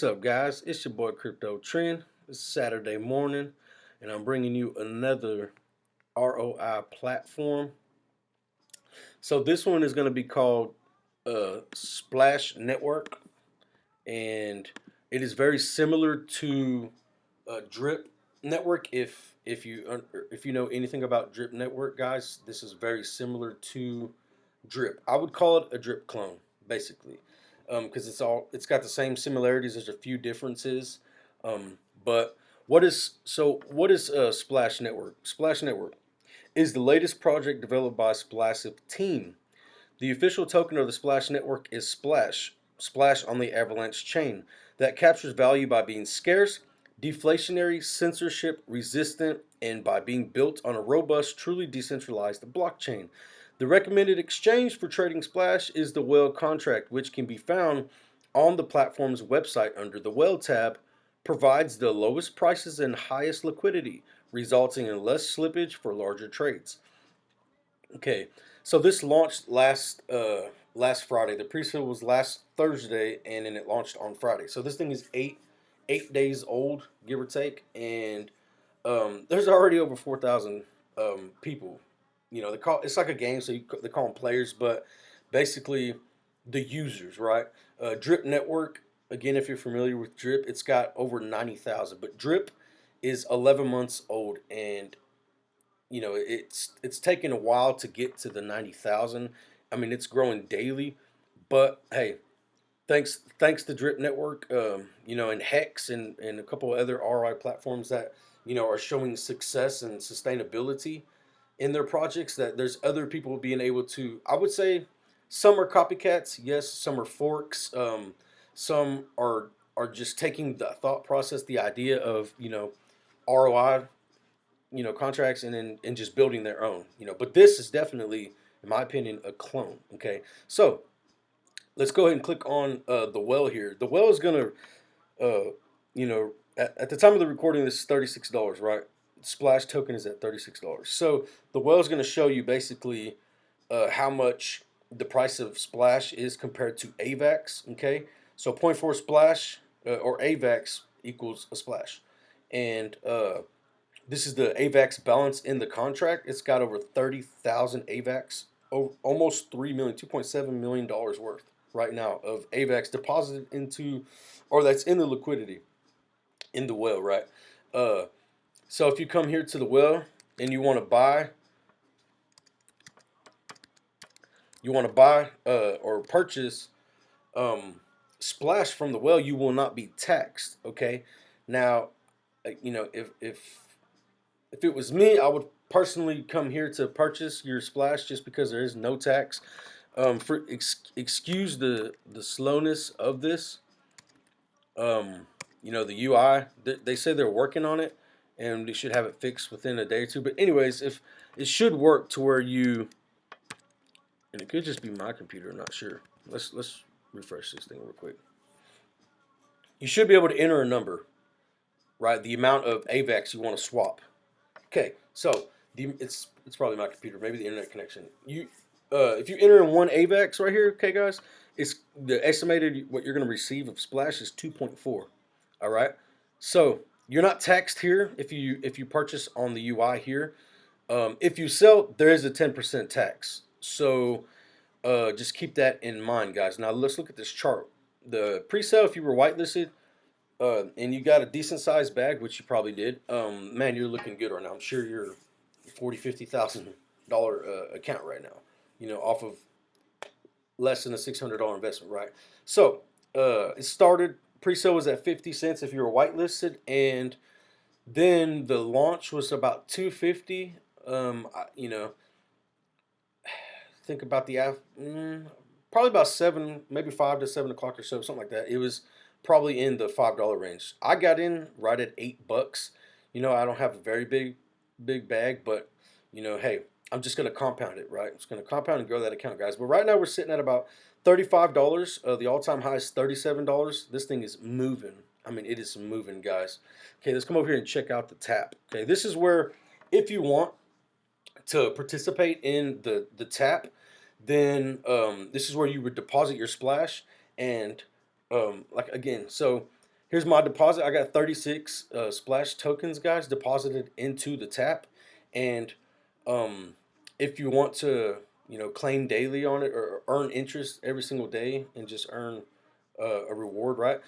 What's up, guys? It's your boy Cryptotren. It's Saturday morning, and I'm bringing you another ROI platform. So this one is going to be called Splash Network, and it is very similar to Drip Network. If you know anything about Drip Network, guys, this is very similar to Drip. I would call it a Drip clone, basically, because it's got the same similarities. There's a few differences, but what is Splash Network? Splash Network is the latest project developed by Splash's team. The official token of the Splash Network is Splash, Splash on the Avalanche chain, that captures value by being scarce, deflationary, censorship resistant, and by being built on a robust, truly decentralized blockchain. The recommended exchange for trading Splash is the Whale contract, which can be found on the platform's website under the Whale tab, provides the lowest prices and highest liquidity, resulting in less slippage for larger trades. Okay, so this launched last Friday. The pre-sale was last Thursday, and then it launched on Friday. So this thing is eight days old, give or take, and there's already over 4,000 people. It's like a game, so they call them players, but basically the users, right? Drip Network. Again, if you're familiar with Drip, it's got over 90,000. But Drip is 11 months old, and it's taken a while to get to the 90,000. I mean, it's growing daily, but hey, thanks to Drip Network, and Hex and a couple of other RI platforms that are showing success and sustainability in their projects. That there's other people being able to. I would say some are copycats, yes. Some are forks. Some are just taking the thought process, the idea of ROI contracts and just building their own. But this is definitely, in my opinion, a clone. Okay, so let's go ahead and click on the Whale here. The Whale is gonna at the time of the recording, this is $36, right? Splash token is at $36. So the Whale is going to show you basically how much the price of Splash is compared to AVAX. Okay, so point 0.4 Splash or AVAX equals a Splash, and this is the AVAX balance in the contract. It's got over 30,000 AVAX, almost 3 million, $2.7 million worth right now of AVAX deposited into, or that's in the liquidity in the Whale, right? So if you come here to the Whale and you want to buy or purchase Splash from the Whale, you will not be taxed. Okay, now if it was me, I would personally come here to purchase your Splash just because there is no tax. Excuse the slowness of this. The UI. They say they're working on it, and they should have it fixed within a day or two. But anyways, if it should work to where and it could just be my computer. I'm not sure. Let's refresh this thing real quick. You should be able to enter a number, right? The amount of AVAX you want to swap. Okay, so it's probably my computer, maybe the internet connection. If you enter in one AVAX right here, okay, guys, it's the estimated what you're going to receive of Splash is 2.4. All right, so you're not taxed here if you purchase on the UI here. If you sell, there is a 10% tax. So just keep that in mind, guys. Now let's look at this chart. The pre-sale, if you were whitelisted, and you got a decent sized bag, which you probably did, man, you're looking good right now. I'm sure you're $50,000 account right now. Off of less than a $600 investment, right? So it started. Pre-sale was at 50 cents if you were whitelisted, and then the launch was about 250. Think about probably about 7, maybe 5 to 7 o'clock or so, something like that. It was probably in the $5 range. I got in right at $8. I don't have a very big bag, but hey, I'm just gonna compound it, right? I'm just gonna compound and grow that account, guys. But right now we're sitting at about $35. The all-time high is $37. This thing is moving. I mean, it is moving, guys. Okay, let's come over here and check out the tap. Okay, this is where if you want to participate in the tap, then this is where you would deposit your Splash and like again, so Here's my deposit. I got 36 Splash tokens, guys, deposited into the tap. And um, if you want to, claim daily on it or earn interest every single day and just earn a reward, right?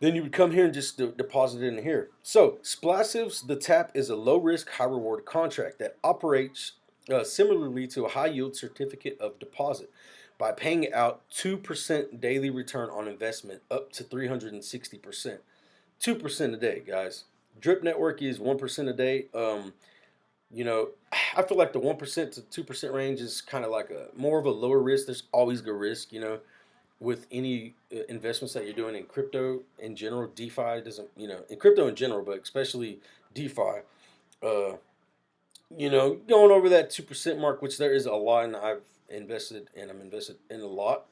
Then you would come here and just deposit it in here. So Splashivs, the tap is a low risk, high reward contract that operates similarly to a high yield certificate of deposit by paying out 2% daily return on investment up to 360%. 2% a day, guys. Drip Network is 1% a day. You know, I feel like the 1% to 2% range is kind of like a more of a lower risk. There's always good risk, with any investments that you're doing in crypto in general. DeFi doesn't, in crypto in general, but especially DeFi. Uh, going over that 2% mark, which there is a lot, and I've invested and I'm invested in a lot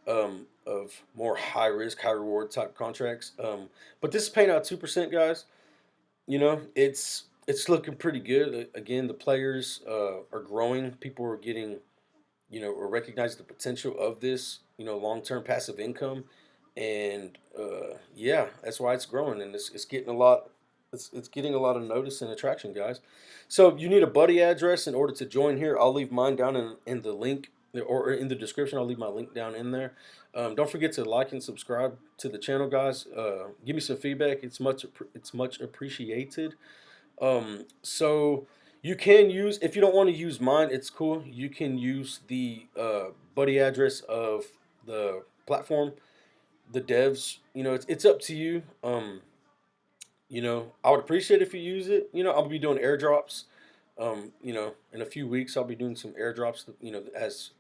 of more high risk, high reward type contracts. But this is paying out 2%, guys. It's looking pretty good. Again, the players are growing. People are getting, or recognize the potential of this, long term passive income, and yeah, that's why it's growing, and it's getting a lot. It's getting a lot of notice and attraction, guys. So you need a buddy address in order to join here. I'll leave mine down in the link or in the description. I'll leave my link down in there. Don't forget to like and subscribe to the channel, guys. Give me some feedback. It's much appreciated. So you can use, if you don't want to use mine, it's cool. You can use the buddy address of the platform, the devs. It's up to you. I would appreciate if you use it. I'll be doing airdrops. In a few weeks I'll be doing some airdrops.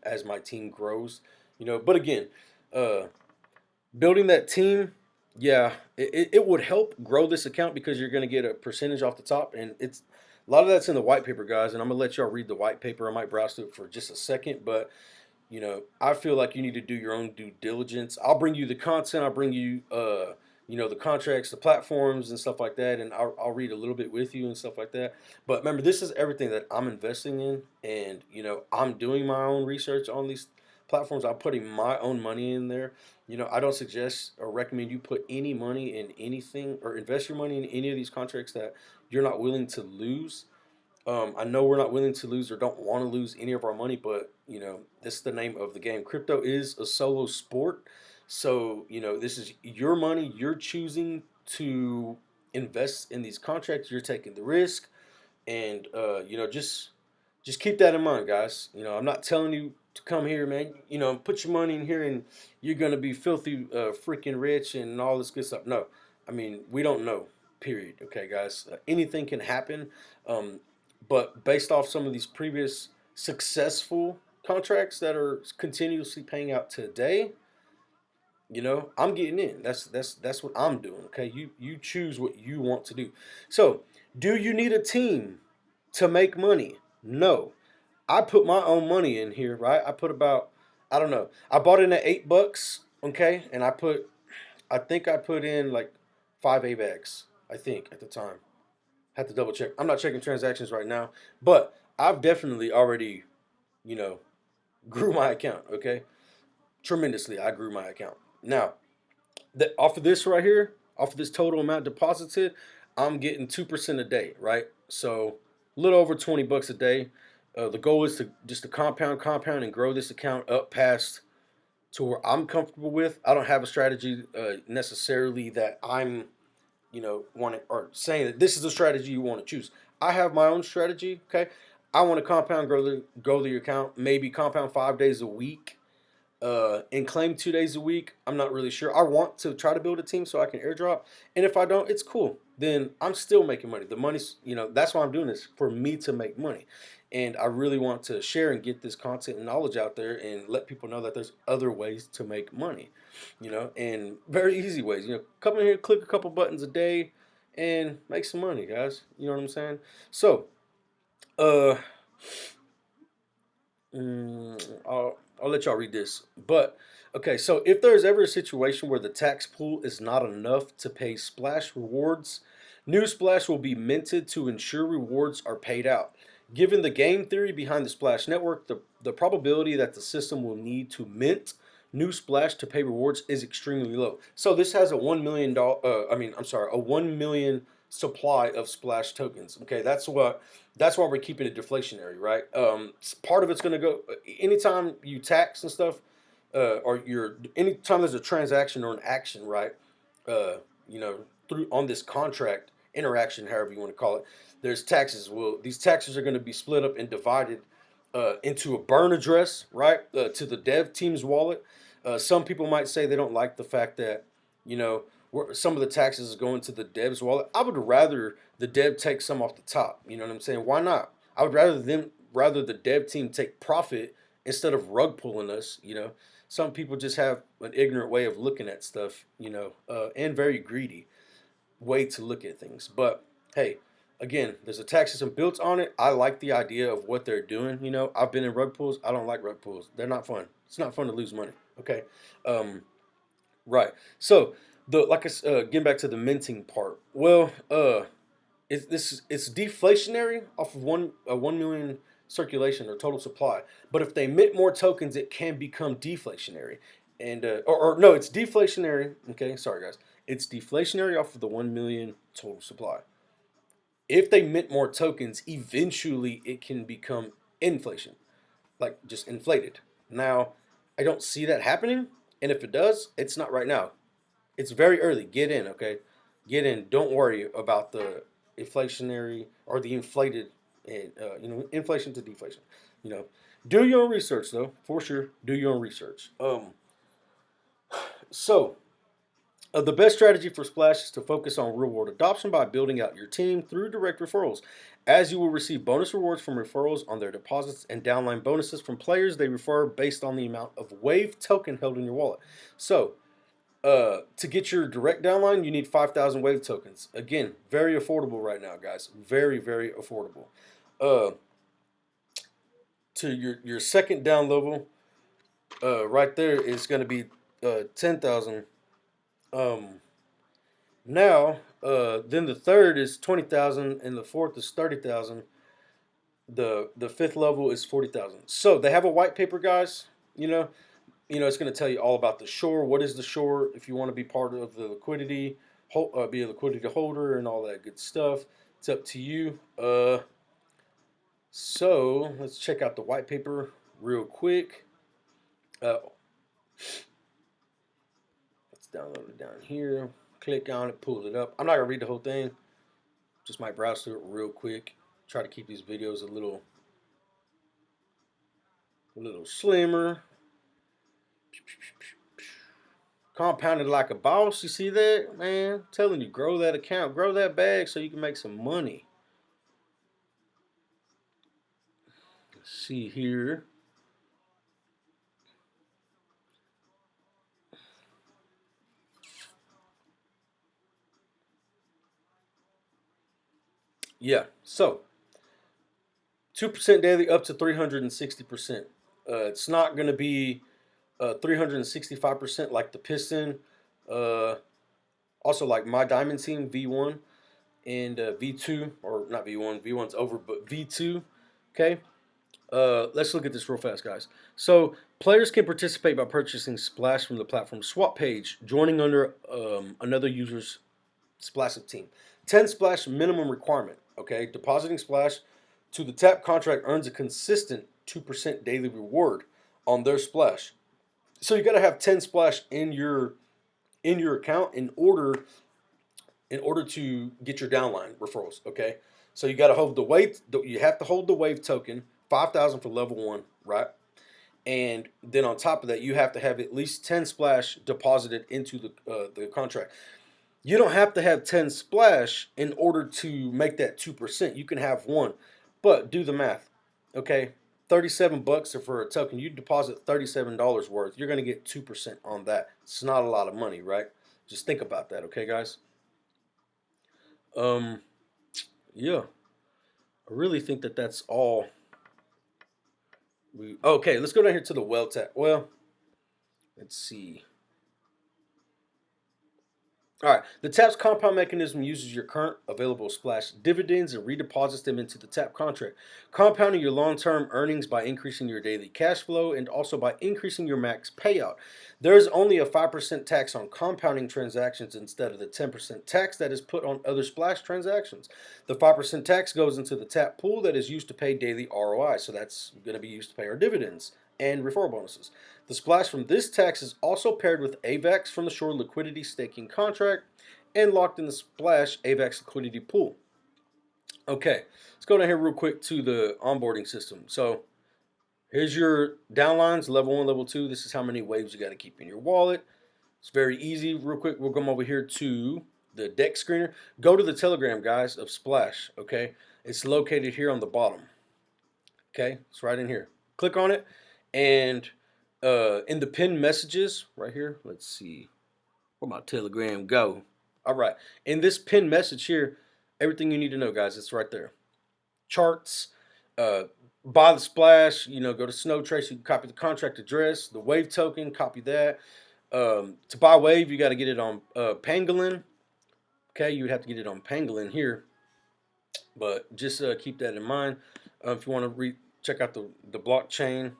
As my team grows. But again, uh, building that team, yeah, it would help grow this account because you're going to get a percentage off the top, and it's a lot of that's in the white paper, guys. And I'm gonna let y'all read the white paper. I might browse through it for just a second, but I feel like you need to do your own due diligence. I'll bring you the content. I'll bring you, the contracts, the platforms, and stuff like that, and I'll read a little bit with you and stuff like that. But remember, this is everything that I'm investing in, and I'm doing my own research on these platforms. I'm putting my own money in there. I don't suggest or recommend you put any money in anything or invest your money in any of these contracts that you're not willing to lose. I know we're not willing to lose or don't want to lose any of our money, but this is the name of the game. Crypto is a solo sport, so this is your money. You're choosing to invest in these contracts. You're taking the risk, and just keep that in mind, guys. I'm not telling you to come here, man. Put your money in here, and you're gonna be filthy, freaking rich, and all this good stuff. No, I mean we don't know. Period. Okay, guys. Anything can happen. But based off some of these previous successful contracts that are continuously paying out today, I'm getting in. That's what I'm doing. Okay, you choose what you want to do. So, do you need a team to make money? No, I put my own money in here. Right, I put about, I don't know. I bought in at $8. Okay, and I think I put in like 5 AVAX. I think at the time. Have to double check. I'm not checking transactions right now, but I've definitely already, you know, grew my account. Okay, tremendously. I grew my account. Now, off of this right here, off of this total amount deposited, I'm getting 2% a day. Right, so a little over $20 a day. The goal is to just to compound, and grow this account up past to where I'm comfortable with. I don't have a strategy necessarily that I'm want to, or saying that this is the strategy you want to choose. I have my own strategy. Okay, I want to compound, grow the account, maybe compound 5 days a week, and claim 2 days a week. I'm not really sure. I want to try to build a team so I can airdrop, and if I don't, it's cool. Then I'm still making money. The money's, that's why I'm doing this, for me to make money, and I really want to share and get this content and knowledge out there and let people know that there's other ways to make money, and very easy ways. Come in here, click a couple buttons a day, and make some money, guys. You know what I'm saying? So, uh, I'll let y'all read this. But okay, so if there's ever a situation where the tax pool is not enough to pay Splash rewards, new Splash will be minted to ensure rewards are paid out. Given the game theory behind the Splash network, the probability that the system will need to mint new splash to pay rewards is extremely low. So this has a $1 million. A 1 million supply of splash tokens. Okay, that's why we're keeping it deflationary, right? Part of it's going to go anytime you tax and stuff, or anytime there's a transaction or an action, right? Uh, you know, through on this contract interaction, however you want to call it, there's taxes. Well, these taxes are going to be split up and divided into a burn address, right, to the dev team's wallet. Some people might say they don't like the fact that, you know, some of the taxes is going to the dev's wallet. I would rather the dev take some off the top. You know what I'm saying? Why not? I would rather the dev team take profit instead of rug pulling us. You know, some people just have an ignorant way of looking at stuff. You know, and very greedy way to look at things. But hey, again, there's a tax system built on it. I like the idea of what they're doing. You know, I've been in rug pulls. I don't like rug pulls. They're not fun. It's not fun to lose money. Okay, um, right. So getting back to the minting part. Well, it's deflationary off of 1 million circulation or total supply. But if they mint more tokens, it can become deflationary. And or no, it's deflationary. Okay, sorry guys, it's deflationary off of the 1 million total supply. If they mint more tokens, eventually it can become inflation, like just inflated. Now, I don't see that happening, and if it does, it's not right now. It's very early. Get in, okay? Get in. Don't worry about the inflationary or the inflated, and inflation to deflation. You know, do your own research though, for sure. Do your own research. So the best strategy for Splash is to focus on real world adoption by building out your team through direct referrals, as you will receive bonus rewards from referrals on their deposits and downline bonuses from players they refer based on the amount of Wave token held in your wallet. So to get your direct downline, you need 5,000 Wave tokens. Again, very affordable right now, guys. Very, very affordable. Uh, to your second down level, right there is going to be 10,000. Um, then the third is 20,000, and the fourth is 30,000. The fifth level is 40,000. So they have a white paper, guys. You know, it's going to tell you all about the shore. What is the shore? If you want to be part of the liquidity, be a liquidity holder, and all that good stuff. It's up to you. So let's check out the white paper real quick. Uh, let's download it down here. Click on it, pull it up. I'm not gonna read the whole thing. Just might browse through it real quick. Try to keep these videos a little slimmer. Compounded like a boss. You see that, man? I'm telling you, grow that account, grow that bag so you can make some money. Let's see here. Yeah, so 2% daily up to 360%. It's not going to be 365% like the Piston. Uh, Also, like my Diamond team, V1 and V2, or not V1, V1's over, but V2. Okay, let's look at this real fast, guys. So, players can participate by purchasing Splash from the platform swap page, joining under another user's Splash team. 10 Splash minimum requirement. Okay, depositing Splash to the tap contract earns a consistent 2% daily reward on their Splash. So you got to have 10 Splash in your account in order to get your downline referrals. Okay, so you got to hold the wave. You have to hold the wave token, 5,000 for level 1, right? And then on top of that, you have to have at least 10 splash deposited into the contract. You don't have to have 10 splash in order to make that 2%. You can have one, but do the math. Okay, 37 bucks for a token. You deposit $37 worth. You're going to get 2% on that. It's not a lot of money, right? Just think about that, okay, guys? Um, yeah, I really think that that's all. Okay, let's go down here to the well tab. Well, let's see. All right. The TAP's compound mechanism uses your current available splash dividends and redeposits them into the TAP contract, compounding your long term earnings by increasing your daily cash flow and also by increasing your max payout. There is only a 5% tax on compounding transactions instead of the 10% tax that is put on other splash transactions. The 5% tax goes into the TAP pool that is used to pay daily ROI, so that's going to be used to pay our dividends and referral bonuses. The splash from this tax is also paired with AVAX from the Shore Liquidity Staking Contract and locked in the splash AVAX Liquidity Pool. Okay, let's go down here real quick to the onboarding system. So here's your downlines, level 1, level 2. This is how many waves you got to keep in your wallet. It's very easy. Real quick, we'll come over here to the deck screener. Go to the Telegram, guys, of Splash, okay? It's located here on the bottom, okay? It's right in here. Click on it, and in the pinned messages right here, let's see, where my Telegram go? All right, in this pinned message here, everything you need to know, guys, it's right there. Charts, uh, buy the splash, go to Snow Trace, you can copy the contract address, the wave token, copy that. To buy wave, you got to get it on Pangolin. Okay, you would have to get it on Pangolin here, but just keep that in mind. If you want to check out the blockchain,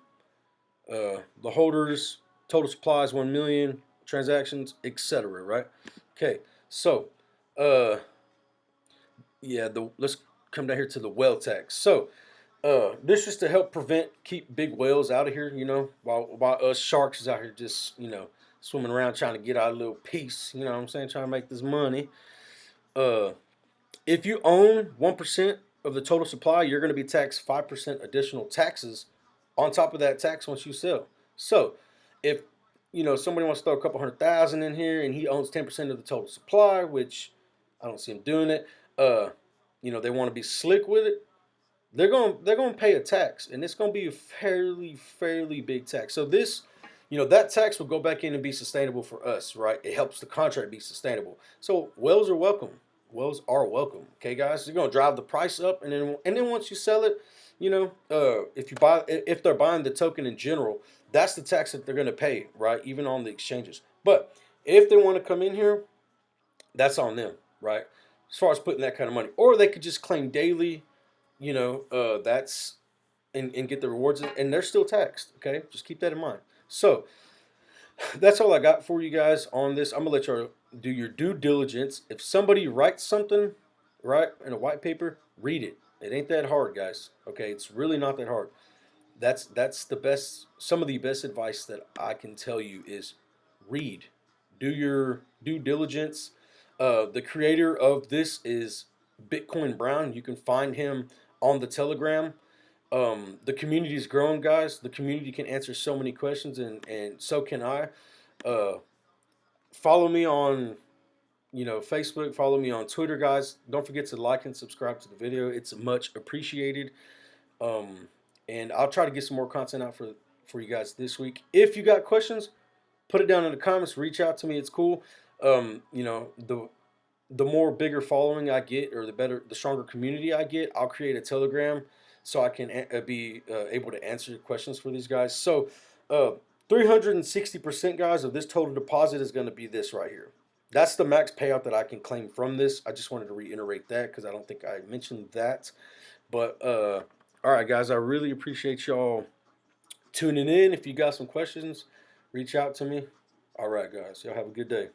the holders, total supplies 1 million, transactions, etc. Right? Okay, so yeah, let's come down here to the whale tax. So this is to help keep big whales out of here. While us sharks is out here just swimming around trying to get our little piece. You know what I'm saying? Trying to make this money. Uh, if you own 1% of the total supply, you're going to be taxed 5% additional taxes on top of that tax once you sell. So, if somebody wants to throw a couple 100,000 in here and he owns 10% of the total supply, which I don't see him doing it. They want to be slick with it. They're going to pay a tax, and it's going to be a fairly big tax. So that tax will go back in and be sustainable for us, right? It helps the contract be sustainable. So whales are welcome. Whales are welcome. Okay, guys, they're going to drive the price up, and then once you sell it, if they're buying the token in general, that's the tax that they're going to pay, right? Even on the exchanges. But if they want to come in here, that's on them, right? As far as putting that kind of money, or they could just claim daily, that's and get the rewards, and they're still taxed. Okay, just keep that in mind. So that's all I got for you guys on this. I'm gonna let you do your due diligence. If somebody writes something, right, in a white paper, read it. It ain't that hard, guys. Okay, it's really not that hard. That's the best. Some of the best advice that I can tell you is read. Do your due diligence. The creator of this is Bitcoin Brown. You can find him on the Telegram. The community is growing, guys. The community can answer so many questions, and so can I. Uh, Follow me on Facebook. Follow me on Twitter, guys. Don't forget to like and subscribe to the video. It's much appreciated. Um, and I'll try to get some more content out for you guys this week. If you got questions, put it down in the comments. Reach out to me. It's cool. The more bigger following I get, or the stronger community I get, I'll create a Telegram so I can be able to answer questions for these guys. So, 360%, guys, of this total deposit is going to be this right here. That's the max payout that I can claim from this. I just wanted to reiterate that because I don't think I mentioned that. But all right, guys, I really appreciate y'all tuning in. If you got some questions, reach out to me. All right, guys, y'all have a good day.